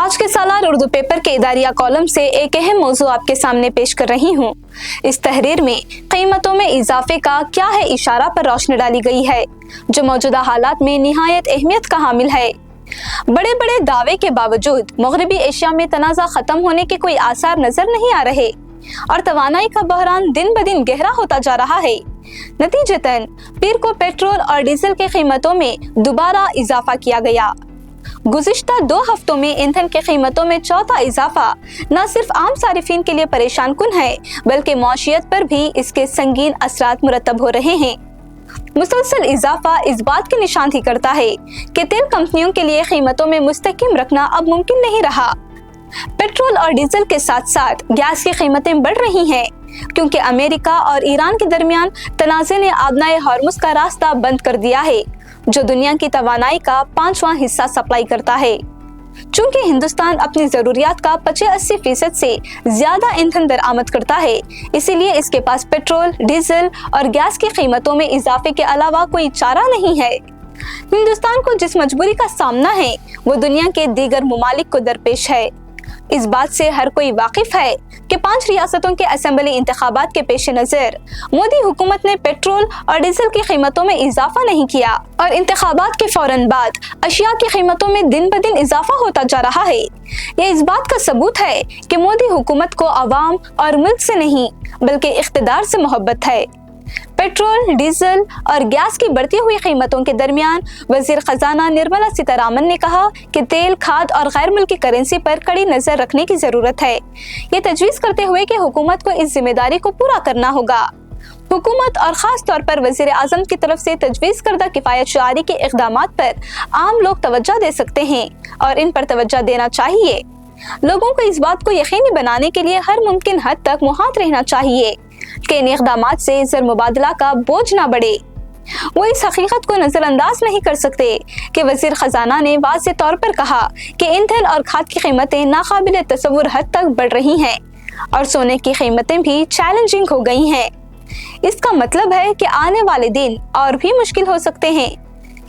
आज के सालार उर्दू पेपर के इदारिया कॉलम से एक अहम मौजू आपके सामने पेश कर रही हूँ। इस तहरीर में कीमतों में इजाफे का क्या है इशारा पर रोशनी डाली गई है, जो मौजूदा हालात में निहायत अहमियत का हामिल है। बड़े बड़े दावे के बावजूद मगरबी एशिया में तनाज़ा खत्म होने के कोई आसार नजर नहीं आ रहे और तवानाई का बहरान दिन ब दिन गहरा होता जा रहा है। नतीजतन पीर को पेट्रोल और डीजल की कीमतों में दोबारा इजाफा किया गया। गुज़िश्ता 2 हफ्तों में ईंधन की कीमतों में चौथा इजाफा न सिर्फ आम सारिफिन के लिए परेशान कुन है, बल्कि मौशियत पर भी इसके संगीन असरात मुरतब हो रहे हैं। मुसलसल इजाफा इस बात की निशानदेही करता है कि तेल कंपनियों के लिए कीमतों में मुस्तकिम रखना अब मुमकिन नहीं रहा। पेट्रोल और डीजल के साथ साथ गैस की कीमतें बढ़ रही हैं, क्योंकि अमेरिका और ईरान के दरमियान तनाज़े ने आबनाए हॉर्मुज का रास्ता बंद कर दिया है, जो दुनिया की तवानाई का 5वां हिस्सा सप्लाई करता है। चूंकि हिंदुस्तान अपनी जरूरियात का 85% से ज्यादा ईंधन दरामद करता है, इसीलिए इसके पास पेट्रोल, डीजल और गैस की कीमतों में इजाफे के अलावा कोई चारा नहीं है। हिंदुस्तान को जिस मजबूरी का सामना है वो दुनिया के दीगर मुमालिक को दरपेश है। इस बात से हर कोई वाकिफ है कि 5 रियासतों के असेंबली इंतखाबात के पेश नजर मोदी हुकूमत ने पेट्रोल और डीजल की कीमतों में इजाफा नहीं किया और इंतखाबात के फौरन बाद अशिया की कीमतों में दिन ब दिन इजाफा होता जा रहा है। यह इस बात का सबूत है कि मोदी हुकूमत को अवाम और मुल्क से नहीं बल्कि इख्तिदार से मोहब्बत है। पेट्रोल, डीजल और गैस की बढ़ती हुई कीमतों के दरमियान वजीर खजाना निर्मला सीतारामन ने कहा कि तेल, खाद और गैर मुल्की करेंसी पर कड़ी नजर रखने की जरूरत है। ये तजवीज़ करते हुए कि हुकूमत को इस जिम्मेदारी को पूरा करना होगा। हुकूमत और खास तौर पर वजीर आजम की तरफ से तजवीज़ करदा किफायत शुआरी के इक़दामात पर आम लोग तवज्जो दे सकते हैं और इन पर तवज्जो देना चाहिए। लोगों को इस बात को यकीनी बनाने के लिए हर मुमकिन हद तक मुहात रहना चाहिए कि इन इक़दामात से ज़र मुबादला का बोझ ना बढ़े। वो इस हकीकत को नज़रअंदाज नहीं कर सकते कि वज़ीर ख़जाना ने वाज़ेह तौर पर कहा कि ईंधन और खाद की कीमतें नाकाबिल तसव्वुर हद तक बढ़ रही हैं और सोने की कीमतें भी चैलेंजिंग हो गई हैं। इसका मतलब है कि आने वाले दिन और भी मुश्किल हो सकते हैं।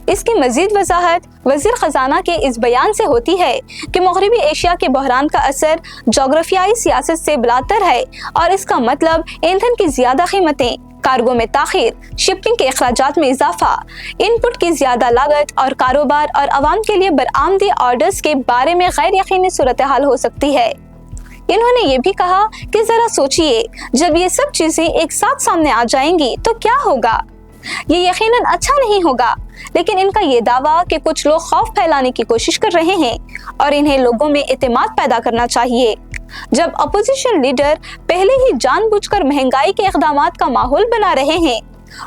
इसकी मजीद वजाहत वज़ीर ख़जाना के इस बयान से होती है कि मगरबी एशिया के बहरान का असर जोग्राफियाई सियासत से बिलातर है और इसका मतलब ईंधन की ज़्यादा कीमतें, कार्गो में ताख़ीर, शिपिंग के अखराजात में इजाफा, इनपुट की ज़्यादा लागत और कारोबार और आवाम के लिए बरआमदी ऑर्डर्स के बारे में गैर यकीनी सूरत हाल हो सकती है। इन्होंने ये भी कहा कि ज़रा सोचिए, जब ये सब चीज़ें एक साथ सामने आ जाएंगी तो क्या होगा। ये यकीनन अच्छा नहीं होगा, लेकिन इनका ये दावा कि कुछ लोग खौफ फैलाने की कोशिश कर रहे हैं और इन्हें लोगों में एतमाद पैदा करना चाहिए। जब अपोजिशन लीडर पहले ही जानबूझकर महंगाई के इक़दामात का माहौल बना रहे हैं,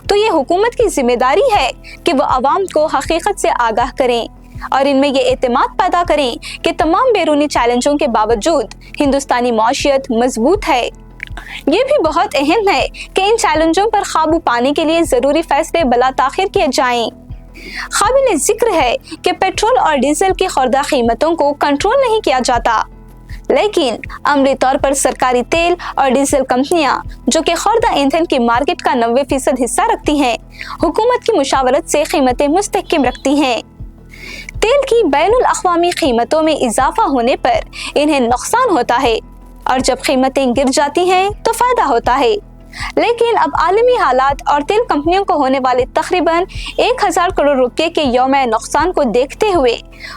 तो ये हुकूमत की जिम्मेदारी है कि वो अवाम को हकीकत से आगाह करें और इनमें ये एतमाद पैदा करें कि तमाम बैरूनी चैलेंजों के बावजूद हिंदुस्तानी मौशियत मजबूत है। ये भी बहुत अहम है कि इन चैलेंजों पर काबू पाने के लिए जरूरी फैसले बला ताखिर किए जाएं। काबिल जिक्र है कि पेट्रोल और डीजल की खुर्दा कीमतों को कंट्रोल नहीं किया जाता, लेकिन अमली तौर पर सरकारी तेल और डीजल कंपनियां, जो कि खुर्दा ईंधन की मार्केट का 90% हिस्सा रखती हैं, हुकूमत की मुशावरत से कीमतें मुस्तहकम रखती हैं। तेल की बैनुल अक़वामी कीमतों में इजाफा होने पर इन्हें नुकसान होता है और जब कीमतें गिर जाती हैं तो फायदा होता है। लेकिन अब आलमी हालात और तेल कंपनियों को होने वाले तकरीबन 1000 करोड़ रुपए के यौम नुकसान को देखते हुए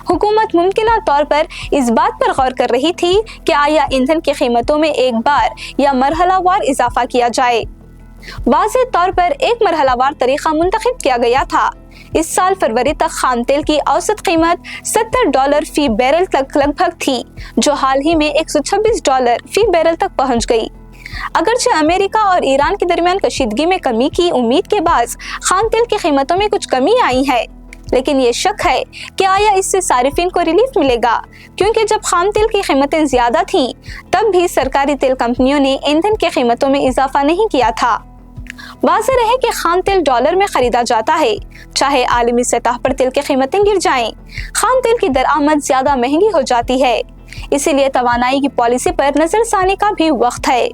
हुकूमत मुमकिना तौर पर इस बात पर गौर कर रही थी कि आया ईंधन की कीमतों में एक बार या मरहलावार इजाफा किया जाए। वाज़ेह तौर पर एक मरहलावार तरीका मुंतखब किया गया था। इस साल फरवरी तक खाम तेल की औसत कीमत $70 फी बैरल तक लगभग थी, जो हाल ही में $126 फी बैरल तक पहुंच गई। अगरचे अमेरिका और ईरान के दरमियान कशीदगी में कमी की उम्मीद के बाद खाम तेल की कीमतों में कुछ कमी आई है, लेकिन ये शक है कि आया इससे सारिफिन को रिलीफ मिलेगा, क्योंकि जब खाम तेल की कीमतें ज्यादा थीं तब भी सरकारी तेल कंपनियों ने ईंधन की कीमतों में इजाफा नहीं किया था। वाज़ेह रहे कि खाम तेल डॉलर में खरीदा जाता है, चाहे आलमी सतह पर तेल की कीमतें गिर जाएं, खाम तेल की दरामद ज्यादा महंगी हो जाती है। इसीलिए तवानाई की पॉलिसी पर नजरसानी का भी वक्त है।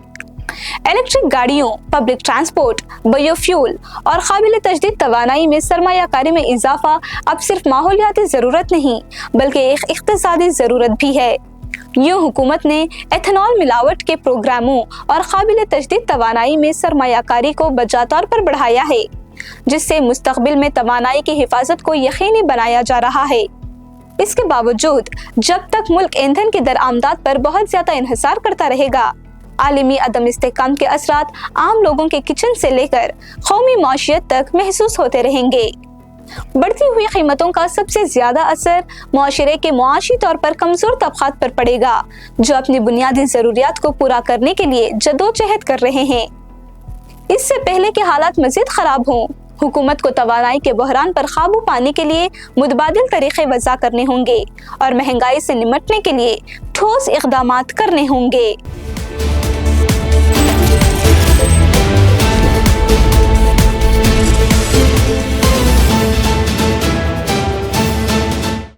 इलेक्ट्रिक गाड़ियों, पब्लिक ट्रांसपोर्ट, बायोफ्यूल और काबिल तजदीद तवानाई में सरमायाकारी में इजाफा अब सिर्फ माहौलियाती ज़रूरत नहीं बल्कि एक इक़्तिसादी ज़रूरत भी है। यूं हुकूमत ने एथेनॉल मिलावट के प्रोग्रामों और काबिल तजदीद तवानाई में सरमायाकारी को बजा तौर पर बढ़ाया है, जिससे मुस्तकबिल में तवानाई की हिफाजत को यकीनी बनाया जा रहा है। इसके बावजूद जब तक मुल्क ईंधन की दरआमदात पर बहुत ज्यादा इन्हिसार करता रहेगा, आलमी अदम इस्तेहकाम के असरात आम लोगों के किचन से लेकर कौमी माशियत तक महसूस होते रहेंगे। बढ़ती हुई कीमतों का सबसे ज्यादा असर मुआशरे के मुआशी तौर पर कमजोर तबकात पर पड़ेगा, जो अपनी बुनियादी जरूरियात को पूरा करने के लिए जदोजहद कर रहे हैं। इससे पहले कि हालात मजीद खराब हों, हुकूमत को तवानाई के बहरान पर काबू पाने के लिए मुतबादिल तरीके वज़ा करने होंगे और महंगाई से निमटने के लिए ठोस इक़दामात करने होंगे।